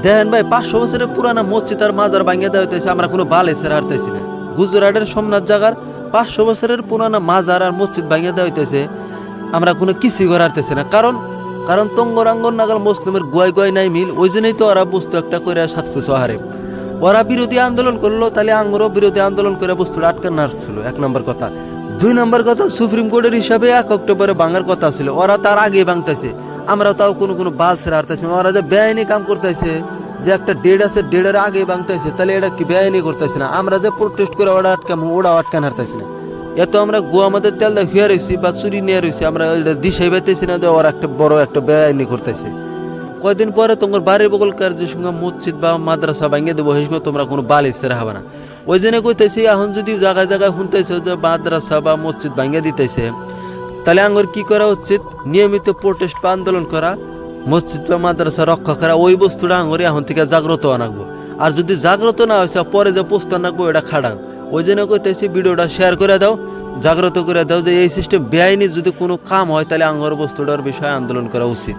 দেখেন ভাই, 500 বছরের পুরানা মসজিদ আর মাজার ভাঙিয়ে দেওয়া হইতেছে, আমরা কোনো বাল এসে হারতেছি না। গুজরাটের সোমনাথ জায়গার 500 বছরের পুরানা মাজার আর মসজিদ ভাঙিয়ে দেওয়া হইতেছে, আমরা কোনো কিছুই করে হারতেছি না। কারণ কারণ তঙ্গরাঙ্গন নাগাল মুসলিমের গুয়াই গুয়াই নাই মিল, ওই জন্যই তো ওরা বস্তু একটা করে সাকসেস হারে। ওরা বিরোধী আন্দোলন করলো, তাহলে আঙ্গুরও বিরোধী আন্দোলন করে বস্তুটা আটকানো ছিল, 1 নম্বর কথা। 2 নম্বর কথা, সুপ্রিম কোর্টের হিসাবে 1 অক্টোবরে ভাঙার কথা ছিল, ওরা তার আগে ভাঙতেছে। আমরা তাও কোনো বাল ছেড়ে হারতেছি না। ওরা যে বেআইনি কাম করতেছে, যে একটা ডেট আছে, ডেটের আগে ভাঙতেছে, তাহলে এটা কি বেআইনি করতেছে না? আমরা যে প্রোটেস্ট করে ওরা আটকাম, ওরা আটকান হারতেছি না। এত আমরা গোয়া আমাদের তেল হুয়া রয়েছি বা চুরি নিয়ে রয়েছি, আমরা দিশাই পাইতেছি না যে ওরা একটা বড় একটা বেআইনি করতেছে। কয়দিন পরে তোমার বাড়ির বগলকার যে সঙ্গে মসজিদ বা মাদ্রাসা ভাঙিয়ে দেবো, সেই সময় তোমরা কোনো বাল ইচ্ছে রাখবে না। ওই জন্য কইতেছি, এখন যদি জায়গায় জায়গায় শুনতেছে যে মাদ্রাসা বা মসজিদ ভাঙিয়ে দিতেছে, তাহলে আঙ্গুর কি করা উচিত? নিয়মিত প্রোটেস্ট বা আন্দোলন করা, মসজিদ বা মাদ্রাসা রক্ষা করা, ওই বস্তুটা আঙ্গুর এখন থেকে জাগ্রত আনাকবো। আর যদি জাগ্রত না হয়েছে, পরে যে পোস্টার নাকবো এটা খাড়াং। ওই জন্য কইতেছি, ভিডিওটা শেয়ার করে দাও, জাগ্রত করে দাও যে এই সিস্টেম বেআইনি যদি কোনো কাম হয়, তাহলে আঙ্গুর বস্তুটার বিষয়ে আন্দোলন করা উচিত।